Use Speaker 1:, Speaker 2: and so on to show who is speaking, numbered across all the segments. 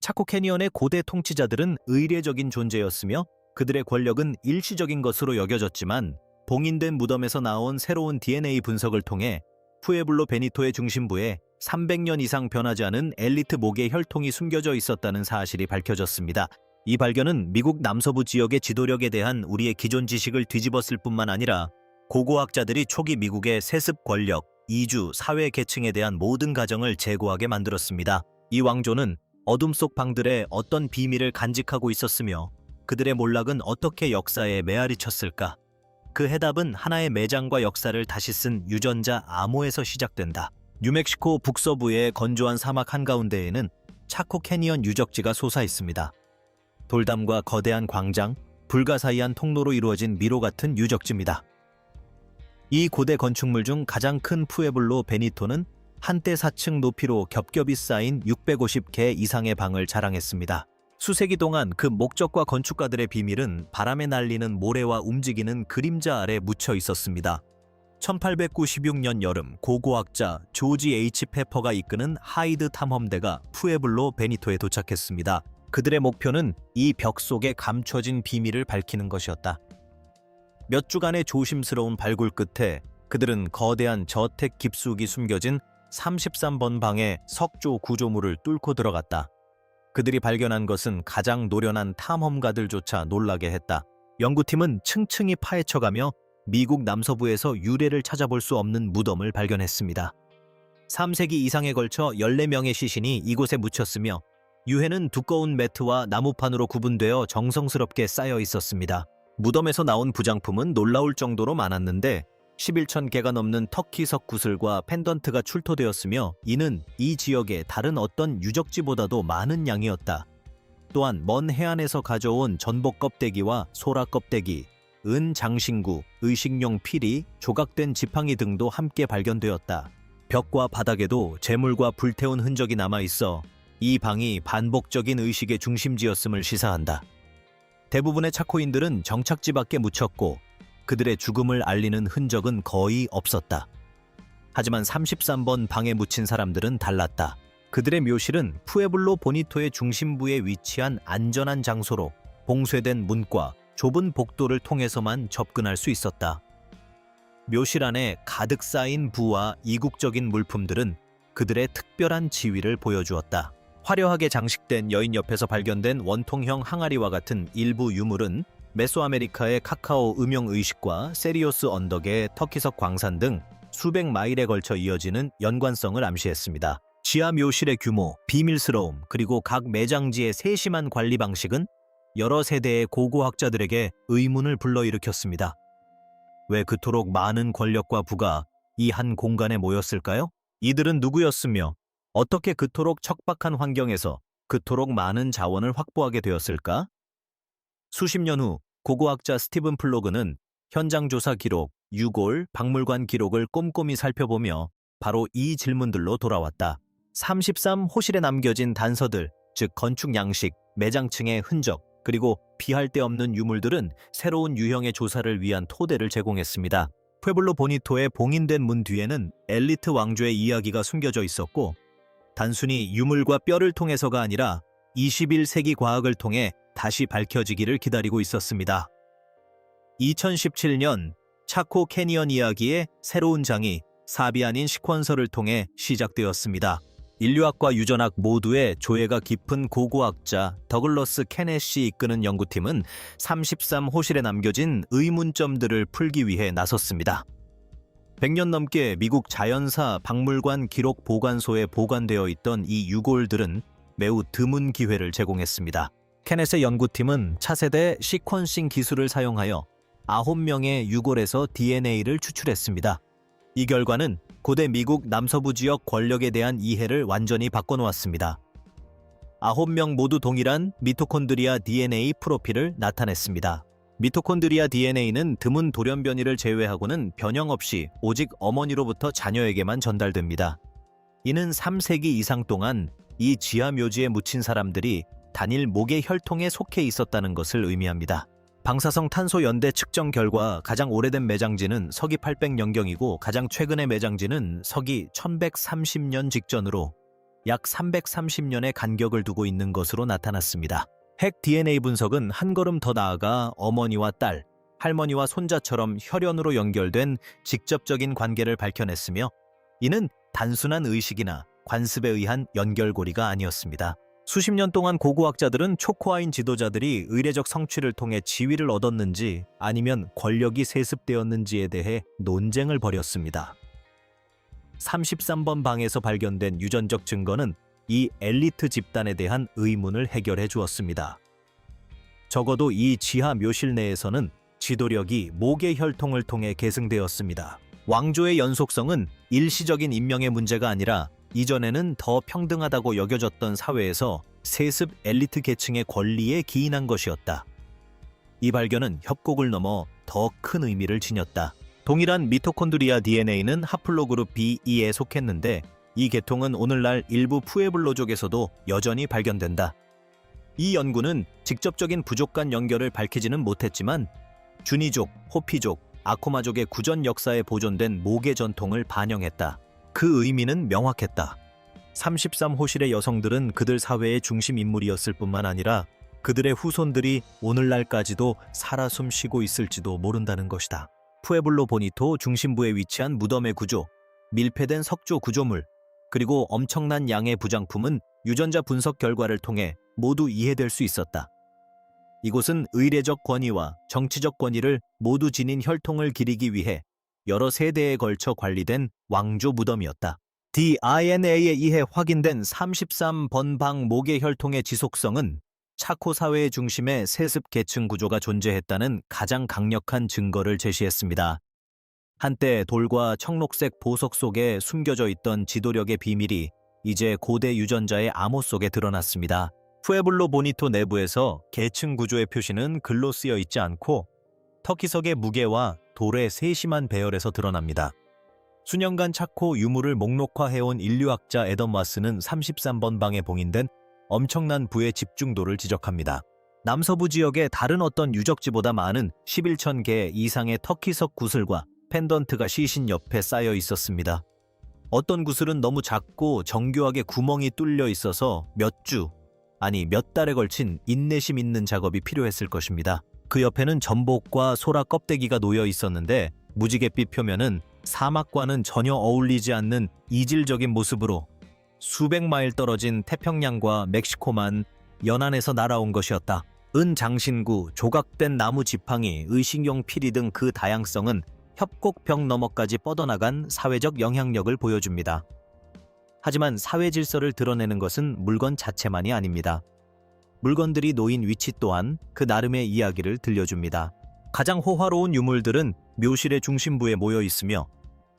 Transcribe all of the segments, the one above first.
Speaker 1: 차코 캐니언의 고대 통치자들은 의례적인 존재였으며 그들의 권력은 일시적인 것으로 여겨졌지만 봉인된 무덤에서 나온 새로운 DNA 분석을 통해 푸에블로 베니토의 중심부에 300년 이상 변하지 않은 엘리트 목의 혈통이 숨겨져 있었다는 사실이 밝혀졌습니다. 이 발견은 미국 남서부 지역의 지도력에 대한 우리의 기존 지식을 뒤집었을 뿐만 아니라 고고학자들이 초기 미국의 세습 권력, 이주, 사회 계층에 대한 모든 가정을 재고하게 만들었습니다. 이 왕조는 어둠 속 방들에 어떤 비밀을 간직하고 있었으며 그들의 몰락은 어떻게 역사에 메아리 쳤을까? 그 해답은 하나의 매장과 역사를 다시 쓴 유전자 암호에서 시작된다. 뉴멕시코 북서부의 건조한 사막 한가운데에는 차코 캐니언 유적지가 솟아 있습니다. 돌담과 거대한 광장, 불가사의한 통로로 이루어진 미로 같은 유적지입니다. 이 고대 건축물 중 가장 큰 푸에블로 베니토는 한때 4층 높이로 겹겹이 쌓인 650개 이상의 방을 자랑했습니다. 수세기 동안 그 목적과 건축가들의 비밀은 바람에 날리는 모래와 움직이는 그림자 아래 묻혀 있었습니다. 1896년 여름 고고학자 조지 H. 페퍼가 이끄는 하이드 탐험대가 푸에블로 베니토에 도착했습니다. 그들의 목표는 이 벽 속에 감춰진 비밀을 밝히는 것이었다. 몇 주간의 조심스러운 발굴 끝에 그들은 거대한 저택 깊숙이 숨겨진 33번 방의 석조 구조물을 뚫고 들어갔다. 그들이 발견한 것은 가장 노련한 탐험가들조차 놀라게 했다. 연구팀은 층층이 파헤쳐가며 미국 남서부에서 유래를 찾아볼 수 없는 무덤을 발견했습니다. 3세기 이상에 걸쳐 14명의 시신이 이곳에 묻혔으며 유해는 두꺼운 매트와 나무판으로 구분되어 정성스럽게 쌓여 있었습니다. 무덤에서 나온 부장품은 놀라울 정도로 많았는데 11,000개가 넘는 터키석 구슬과 펜던트가 출토되었으며 이는 이 지역의 다른 어떤 유적지보다도 많은 양이었다. 또한 먼 해안에서 가져온 전복 껍데기와 소라 껍데기, 은 장신구, 의식용 피리, 조각된 지팡이 등도 함께 발견되었다. 벽과 바닥에도 재물과 불태운 흔적이 남아있어 이 방이 반복적인 의식의 중심지였음을 시사한다. 대부분의 차코인들은 정착지 밖에 묻혔고 그들의 죽음을 알리는 흔적은 거의 없었다. 하지만 33번 방에 묻힌 사람들은 달랐다. 그들의 묘실은 푸에블로 보니토의 중심부에 위치한 안전한 장소로 봉쇄된 문과 좁은 복도를 통해서만 접근할 수 있었다. 묘실 안에 가득 쌓인 부와 이국적인 물품들은 그들의 특별한 지위를 보여주었다. 화려하게 장식된 여인 옆에서 발견된 원통형 항아리와 같은 일부 유물은 메소아메리카의 카카오 음용 의식과 세리오스 언덕의 터키석 광산 등 수백 마일에 걸쳐 이어지는 연관성을 암시했습니다. 지하 묘실의 규모, 비밀스러움, 그리고 각 매장지의 세심한 관리 방식은 여러 세대의 고고학자들에게 의문을 불러일으켰습니다. 왜 그토록 많은 권력과 부가 이 한 공간에 모였을까요? 이들은 누구였으며 어떻게 그토록 척박한 환경에서 그토록 많은 자원을 확보하게 되었을까? 수십 년 후 고고학자 스티븐 플로그는 현장 조사 기록, 유골, 박물관 기록을 꼼꼼히 살펴보며 바로 이 질문들로 돌아왔다. 33호실에 남겨진 단서들, 즉 건축 양식, 매장층의 흔적, 그리고 피할 데 없는 유물들은 새로운 유형의 조사를 위한 토대를 제공했습니다. 푸에블로 보니토의 봉인된 문 뒤에는 엘리트 왕조의 이야기가 숨겨져 있었고 단순히 유물과 뼈를 통해서가 아니라 21세기 과학을 통해 다시 밝혀지기를 기다리고 있었습니다. 2017년 차코 캐니언 이야기의 새로운 장이 사비아닌 시퀀서를 통해 시작되었습니다. 인류학과 유전학 모두의 조예가 깊은 고고학자 더글러스 케넷이 이끄는 연구팀은 33호실에 남겨진 의문점들을 풀기 위해 나섰습니다. 100년 넘게 미국 자연사 박물관 기록 보관소에 보관되어 있던 이 유골들은 매우 드문 기회를 제공했습니다. 케넷의 연구팀은 차세대 시퀀싱 기술을 사용하여 9명의 유골에서 DNA를 추출했습니다. 이 결과는 고대 미국 남서부 지역 권력에 대한 이해를 완전히 바꿔놓았습니다. 9명 모두 동일한 미토콘드리아 DNA 프로필을 나타냈습니다. 미토콘드리아 DNA는 드문 돌연 변이를 제외하고는 변형 없이 오직 어머니로부터 자녀에게만 전달됩니다. 이는 3세기 이상 동안 이 지하 묘지에 묻힌 사람들이 단일 목의 혈통에 속해 있었다는 것을 의미합니다. 방사성 탄소 연대 측정 결과 가장 오래된 매장지는 서기 800년경이고 가장 최근의 매장지는 서기 1130년 직전으로 약 330년의 간격을 두고 있는 것으로 나타났습니다. 핵 DNA 분석은 한 걸음 더 나아가 어머니와 딸, 할머니와 손자처럼 혈연으로 연결된 직접적인 관계를 밝혀냈으며, 이는 단순한 의식이나 관습에 의한 연결고리가 아니었습니다. 수십 년 동안 고고학자들은 초코아인 지도자들이 의례적 성취를 통해 지위를 얻었는지 아니면 권력이 세습되었는지에 대해 논쟁을 벌였습니다. 33번 방에서 발견된 유전적 증거는 이 엘리트 집단에 대한 의문을 해결해 주었습니다. 적어도 이 지하 묘실 내에서는 지도력이 모계 혈통을 통해 계승되었습니다. 왕조의 연속성은 일시적인 인명의 문제가 아니라 이전에는 더 평등하다고 여겨졌던 사회에서 세습 엘리트 계층의 권리에 기인한 것이었다. 이 발견은 협곡을 넘어 더 큰 의미를 지녔다. 동일한 미토콘드리아 DNA는 하플로그룹 B2에 속했는데, 이 계통은 오늘날 일부 푸에블로족에서도 여전히 발견된다. 이 연구는 직접적인 부족 간 연결을 밝히지는 못했지만 주니족, 호피족, 아코마족의 구전 역사에 보존된 모계 전통을 반영했다. 그 의미는 명확했다. 33호실의 여성들은 그들 사회의 중심 인물이었을 뿐만 아니라 그들의 후손들이 오늘날까지도 살아 숨쉬고 있을지도 모른다는 것이다. 푸에블로 보니토 중심부에 위치한 무덤의 구조, 밀폐된 석조 구조물, 그리고 엄청난 양의 부장품은 유전자 분석 결과를 통해 모두 이해될 수 있었다. 이곳은 의례적 권위와 정치적 권위를 모두 지닌 혈통을 기리기 위해 여러 세대에 걸쳐 관리된 왕조 무덤이었다. DNA에 의해 확인된 33번 방 모계 혈통의 지속성은 차코 사회의 중심에 세습 계층 구조가 존재했다는 가장 강력한 증거를 제시했습니다. 한때 돌과 청록색 보석 속에 숨겨져 있던 지도력의 비밀이 이제 고대 유전자의 암호 속에 드러났습니다. 푸에블로 보니토 내부에서 계층 구조의 표시는 글로 쓰여 있지 않고 터키석의 무게와 돌의 세심한 배열에서 드러납니다. 수년간 차코 유물을 목록화해온 인류학자 애덤 와스는 33번 방에 봉인된 엄청난 부의 집중도를 지적합니다. 남서부 지역의 다른 어떤 유적지보다 많은 11,000개 이상의 터키석 구슬과 펜던트가 시신 옆에 쌓여 있었습니다. 어떤 구슬은 너무 작고 정교하게 구멍이 뚫려 있어서 몇 달에 걸친 인내심 있는 작업이 필요했을 것입니다. 그 옆에는 전복과 소라 껍데기가 놓여 있었는데 무지갯빛 표면은 사막과는 전혀 어울리지 않는 이질적인 모습으로 수백 마일 떨어진 태평양과 멕시코만 연안에서 날아온 것이었다. 은 장신구, 조각된 나무 지팡이, 의식용 피리 등 그 다양성은 협곡벽 너머까지 뻗어나간 사회적 영향력을 보여줍니다. 하지만 사회 질서를 드러내는 것은 물건 자체만이 아닙니다. 물건들이 놓인 위치 또한 그 나름의 이야기를 들려줍니다. 가장 호화로운 유물들은 묘실의 중심부에 모여 있으며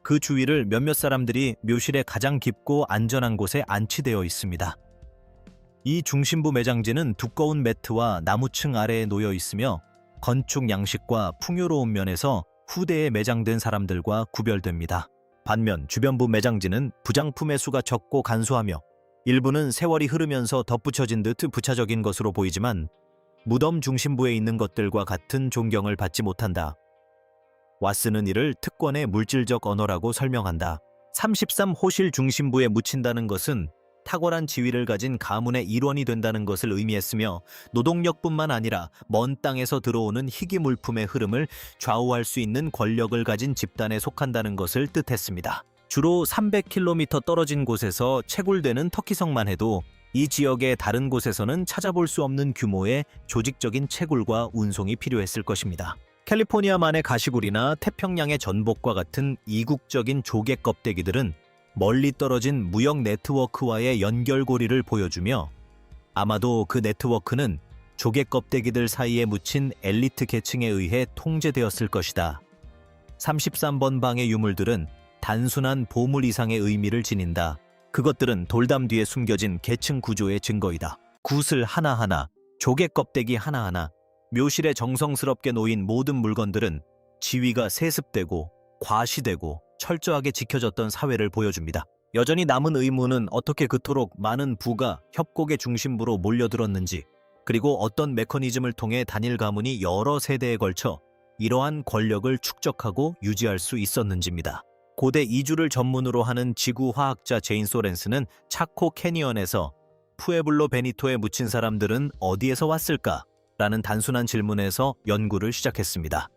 Speaker 1: 그 주위를 몇몇 사람들이 묘실의 가장 깊고 안전한 곳에 안치되어 있습니다. 이 중심부 매장지는 두꺼운 매트와 나무층 아래에 놓여 있으며 건축 양식과 풍요로운 면에서 후대에 매장된 사람들과 구별됩니다. 반면 주변부 매장지는 부장품의 수가 적고 간소하며 일부는 세월이 흐르면서 덧붙여진 듯 부차적인 것으로 보이지만 무덤 중심부에 있는 것들과 같은 존경을 받지 못한다. 와스는 이를 특권의 물질적 언어라고 설명한다. 33호실 중심부에 묻힌다는 것은 탁월한 지위를 가진 가문의 일원이 된다는 것을 의미했으며 노동력뿐만 아니라 먼 땅에서 들어오는 희귀 물품의 흐름을 좌우할 수 있는 권력을 가진 집단에 속한다는 것을 뜻했습니다. 주로 300km 떨어진 곳에서 채굴되는 터키성만 해도 이 지역의 다른 곳에서는 찾아볼 수 없는 규모의 조직적인 채굴과 운송이 필요했을 것입니다. 캘리포니아만의 가시굴이나 태평양의 전복과 같은 이국적인 조개 껍데기들은 멀리 떨어진 무역 네트워크와의 연결고리를 보여주며 아마도 그 네트워크는 조개 껍데기들 사이에 묻힌 엘리트 계층에 의해 통제되었을 것이다. 33번 방의 유물들은 단순한 보물 이상의 의미를 지닌다. 그것들은 돌담 뒤에 숨겨진 계층 구조의 증거이다. 구슬 하나하나, 조개 껍데기 하나하나, 묘실에 정성스럽게 놓인 모든 물건들은 지위가 세습되고 과시되고 철저하게 지켜졌던 사회를 보여줍니다. 여전히 남은 의문은 어떻게 그토록 많은 부가 협곡의 중심부로 몰려들었는지, 그리고 어떤 메커니즘을 통해 단일 가문이 여러 세대에 걸쳐 이러한 권력을 축적하고 유지할 수 있었는지입니다. 고대 이주를 전문으로 하는 지구화학자 제인 소렌스는 차코 캐니언에서 푸에블로 베니토에 묻힌 사람들은 어디에서 왔을까? 라는 단순한 질문에서 연구를 시작했습니다.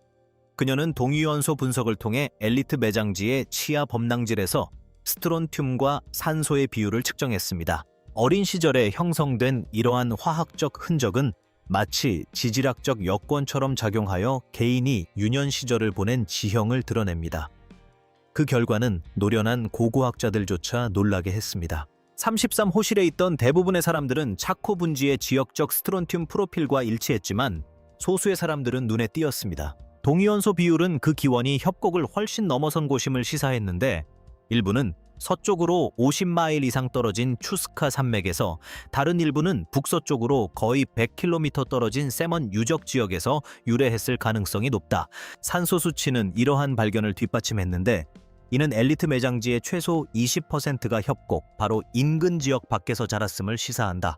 Speaker 1: 그녀는 동위원소 분석을 통해 엘리트 매장지의 치아 범랑질에서 스트론튬과 산소의 비율을 측정했습니다. 어린 시절에 형성된 이러한 화학적 흔적은 마치 지질학적 여건처럼 작용하여 개인이 유년 시절을 보낸 지형을 드러냅니다. 그 결과는 노련한 고고학자들조차 놀라게 했습니다. 33호실에 있던 대부분의 사람들은 차코 분지의 지역적 스트론튬 프로필과 일치했지만 소수의 사람들은 눈에 띄었습니다. 동위원소 비율은 그 기원이 협곡을 훨씬 넘어선 곳임을 시사했는데 일부는 서쪽으로 50마일 이상 떨어진 추스카 산맥에서 다른 일부는 북서쪽으로 거의 100km 떨어진 세먼 유적 지역에서 유래했을 가능성이 높다. 산소 수치는 이러한 발견을 뒷받침했는데 이는 엘리트 매장지의 최소 20%가 협곡, 바로 인근 지역 밖에서 자랐음을 시사한다.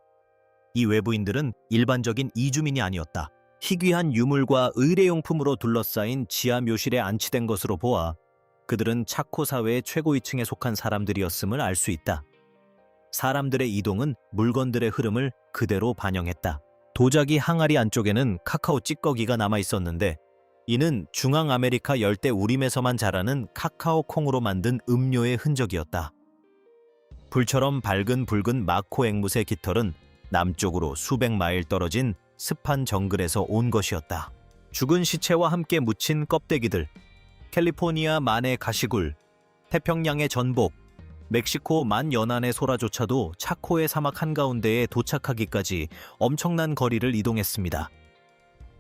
Speaker 1: 이 외부인들은 일반적인 이주민이 아니었다. 희귀한 유물과 의례용품으로 둘러싸인 지하 묘실에 안치된 것으로 보아 그들은 차코 사회의 최고위층에 속한 사람들이었음을 알 수 있다. 사람들의 이동은 물건들의 흐름을 그대로 반영했다. 도자기 항아리 안쪽에는 카카오 찌꺼기가 남아 있었는데 이는 중앙아메리카 열대 우림에서만 자라는 카카오 콩으로 만든 음료의 흔적이었다. 불처럼 밝은 붉은 마코 앵무새 깃털은 남쪽으로 수백 마일 떨어진 습한 정글에서 온 것이었다. 죽은 시체와 함께 묻힌 껍데기들, 캘리포니아 만의 가시굴, 태평양의 전복, 멕시코 만 연안의 소라조차도 차코의 사막 한가운데에 도착하기까지 엄청난 거리를 이동했습니다.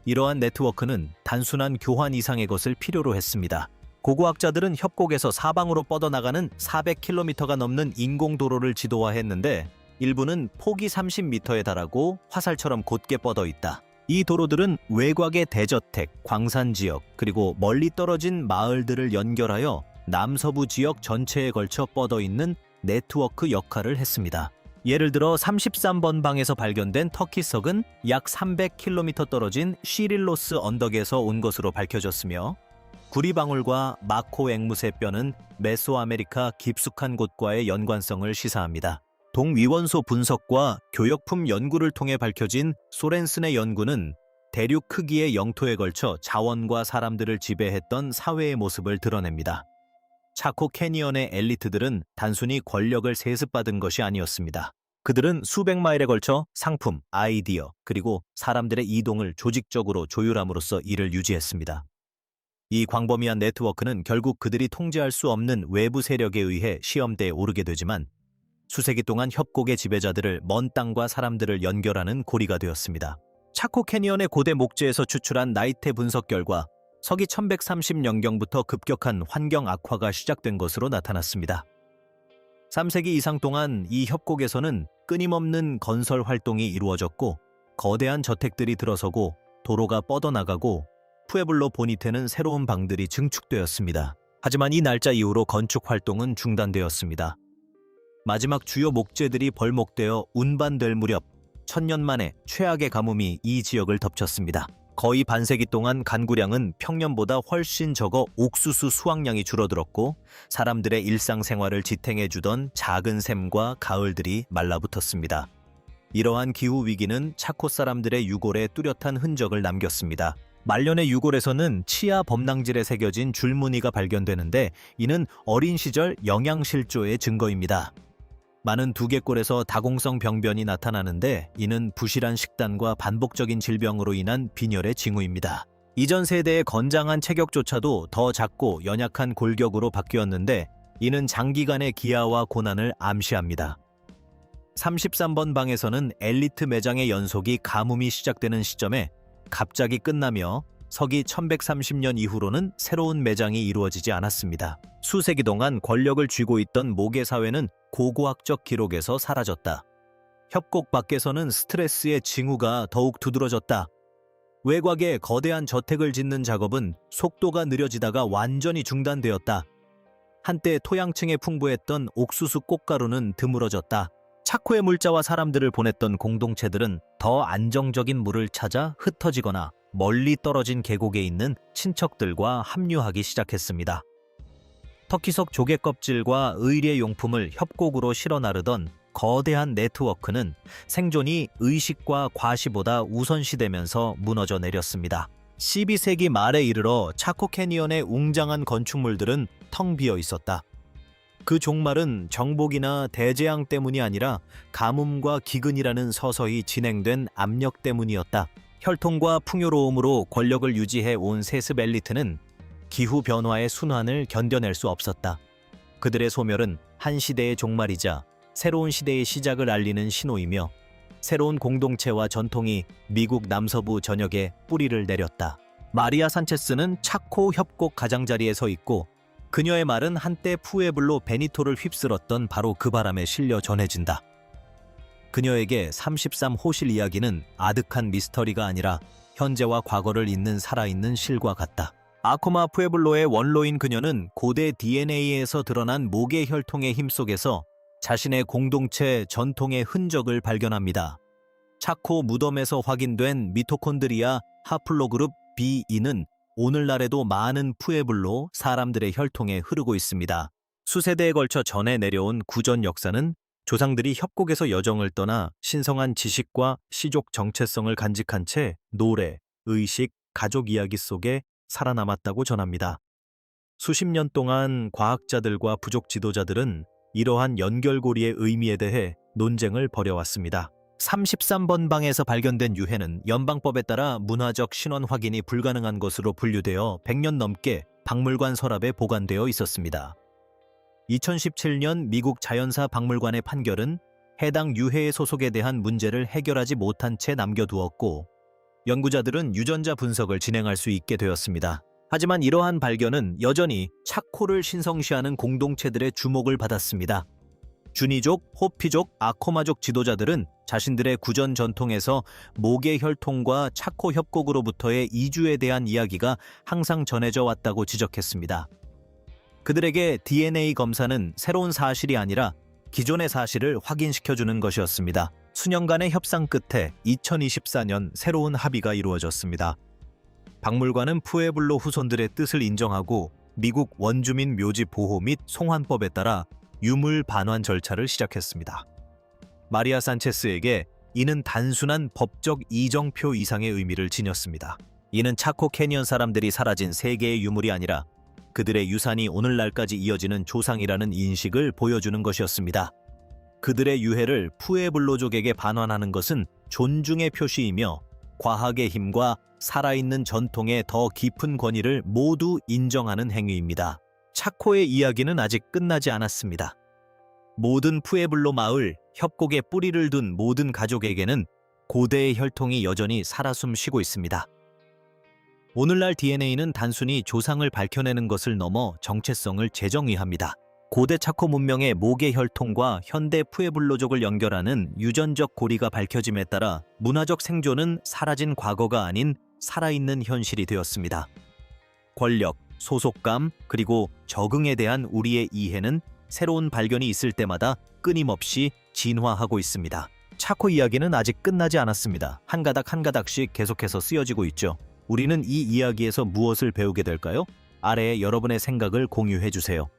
Speaker 1: 이러한 네트워크는 단순한 교환 이상의 것을 필요로 했습니다. 고고학자들은 협곡에서 사방으로 뻗어나가는 400km가 넘는 인공도로를 지도화했는데 일부는 폭이 30m에 달하고 화살처럼 곧게 뻗어 있다. 이 도로들은 외곽의 대저택, 광산지역, 그리고 멀리 떨어진 마을들을 연결하여 남서부 지역 전체에 걸쳐 뻗어 있는 네트워크 역할을 했습니다. 예를 들어 33번 방에서 발견된 터키석은 약 300km 떨어진 시릴로스 언덕에서 온 것으로 밝혀졌으며 구리방울과 마코 앵무새 뼈는 메소아메리카 깊숙한 곳과의 연관성을 시사합니다. 동위원소 분석과 교역품 연구를 통해 밝혀진 소렌슨의 연구는 대륙 크기의 영토에 걸쳐 자원과 사람들을 지배했던 사회의 모습을 드러냅니다. 차코 캐니언의 엘리트들은 단순히 권력을 세습받은 것이 아니었습니다. 그들은 수백 마일에 걸쳐 상품, 아이디어, 그리고 사람들의 이동을 조직적으로 조율함으로써 이를 유지했습니다. 이 광범위한 네트워크는 결국 그들이 통제할 수 없는 외부 세력에 의해 시험대에 오르게 되지만 수세기 동안 협곡의 지배자들을 먼 땅과 사람들을 연결하는 고리가 되었습니다. 차코 캐니언의 고대 목재에서 추출한 나이테 분석 결과 서기 1130년경부터 급격한 환경 악화가 시작된 것으로 나타났습니다. 3세기 이상 동안 이 협곡에서는 끊임없는 건설 활동이 이루어졌고 거대한 저택들이 들어서고 도로가 뻗어나가고 푸에블로 보니테는 새로운 방들이 증축되었습니다. 하지만 이 날짜 이후로 건축 활동은 중단되었습니다. 마지막 주요 목재들이 벌목되어 운반될 무렵 1000년 만에 최악의 가뭄이 이 지역을 덮쳤습니다. 거의 반세기 동안 간구량은 평년보다 훨씬 적어 옥수수 수확량이 줄어들었고 사람들의 일상생활을 지탱해주던 작은 샘과 가을들이 말라붙었습니다. 이러한 기후 위기는 차코 사람들의 유골에 뚜렷한 흔적을 남겼습니다. 말년의 유골에서는 치아 범랑질에 새겨진 줄무늬가 발견되는데 이는 어린 시절 영양실조의 증거입니다. 많은 두개골에서 다공성 병변이 나타나는데 이는 부실한 식단과 반복적인 질병으로 인한 빈혈의 징후입니다. 이전 세대의 건장한 체격조차도 더 작고 연약한 골격으로 바뀌었는데 이는 장기간의 기아와 고난을 암시합니다. 33번 방에서는 엘리트 매장의 연속이 가뭄이 시작되는 시점에 갑자기 끝나며 서기 1130년 이후로는 새로운 매장이 이루어지지 않았습니다. 수세기 동안 권력을 쥐고 있던 모계 사회는 고고학적 기록에서 사라졌다. 협곡 밖에서는 스트레스의 징후가 더욱 두드러졌다. 외곽에 거대한 저택을 짓는 작업은 속도가 느려지다가 완전히 중단되었다. 한때 토양층에 풍부했던 옥수수 꽃가루는 드물어졌다. 차코의 물자와 사람들을 보냈던 공동체들은 더 안정적인 물을 찾아 흩어지거나 멀리 떨어진 계곡에 있는 친척들과 합류하기 시작했습니다. 터키석 조개 껍질과 의뢰 용품을 협곡으로 실어 나르던 거대한 네트워크는 생존이 의식과 과시보다 우선시되면서 무너져 내렸습니다. 12세기 말에 이르러 차코 캐니언의 웅장한 건축물들은 텅 비어 있었다. 그 종말은 정복이나 대재앙 때문이 아니라 가뭄과 기근이라는 서서히 진행된 압력 때문이었다. 혈통과 풍요로움으로 권력을 유지해 온 세습 엘리트는 기후 변화의 순환을 견뎌낼 수 없었다. 그들의 소멸은 한 시대의 종말이자 새로운 시대의 시작을 알리는 신호이며 새로운 공동체와 전통이 미국 남서부 전역에 뿌리를 내렸다. 마리아 산체스는 차코 협곡 가장자리에 서 있고 그녀의 말은 한때 푸에블로 베니토를 휩쓸었던 바로 그 바람에 실려 전해진다. 그녀에게 33호실 이야기는 아득한 미스터리가 아니라 현재와 과거를 잇는 살아있는 실과 같다. 아코마 푸에블로의 원로인 그녀는 고대 DNA에서 드러난 모계 혈통의 힘 속에서 자신의 공동체 전통의 흔적을 발견합니다. 차코 무덤에서 확인된 미토콘드리아 하플로그룹 B는 오늘날에도 많은 푸에블로 사람들의 혈통에 흐르고 있습니다. 수세대에 걸쳐 전해 내려온 구전 역사는 조상들이 협곡에서 여정을 떠나 신성한 지식과 시족 정체성을 간직한 채 노래, 의식, 가족 이야기 속에 살아남았다고 전합니다. 수십 년 동안 과학자들과 부족 지도자들은 이러한 연결고리의 의미에 대해 논쟁을 벌여왔습니다. 33번 방에서 발견된 유해는 연방법에 따라 문화적 신원 확인이 불가능한 것으로 분류되어 100년 넘게 박물관 서랍에 보관되어 있었습니다. 2017년 미국 자연사 박물관의 판결은 해당 유해의 소속에 대한 문제를 해결하지 못한 채 남겨두었고 연구자들은 유전자 분석을 진행할 수 있게 되었습니다. 하지만 이러한 발견은 여전히 차코를 신성시하는 공동체들의 주목을 받았습니다. 주니족, 호피족, 아코마족 지도자들은 자신들의 구전 전통에서 모계 혈통과 차코 협곡으로부터의 이주에 대한 이야기가 항상 전해져 왔다고 지적했습니다. 그들에게 DNA 검사는 새로운 사실이 아니라 기존의 사실을 확인시켜주는 것이었습니다. 수년간의 협상 끝에 2024년 새로운 합의가 이루어졌습니다. 박물관은 푸에블로 후손들의 뜻을 인정하고 미국 원주민 묘지 보호 및 송환법에 따라 유물 반환 절차를 시작했습니다. 마리아 산체스에게 이는 단순한 법적 이정표 이상의 의미를 지녔습니다. 이는 차코 캐니언 사람들이 사라진 세계의 유물이 아니라 그들의 유산이 오늘날까지 이어지는 조상이라는 인식을 보여주는 것이었습니다. 그들의 유해를 푸에블로족에게 반환하는 것은 존중의 표시이며 과학의 힘과 살아있는 전통의 더 깊은 권위를 모두 인정하는 행위입니다. 차코의 이야기는 아직 끝나지 않았습니다. 모든 푸에블로 마을, 협곡에 뿌리를 둔 모든 가족에게는 고대의 혈통이 여전히 살아 숨쉬고 있습니다. 오늘날 DNA는 단순히 조상을 밝혀내는 것을 넘어 정체성을 재정의합니다. 고대 차코 문명의 모계 혈통과 현대 푸에블로족을 연결하는 유전적 고리가 밝혀짐에 따라 문화적 생존은 사라진 과거가 아닌 살아있는 현실이 되었습니다. 권력, 소속감, 그리고 적응에 대한 우리의 이해는 새로운 발견이 있을 때마다 끊임없이 진화하고 있습니다. 차코 이야기는 아직 끝나지 않았습니다. 한 가닥 한 가닥씩 계속해서 쓰여지고 있죠. 우리는 이 이야기에서 무엇을 배우게 될까요? 아래에 여러분의 생각을 공유해 주세요.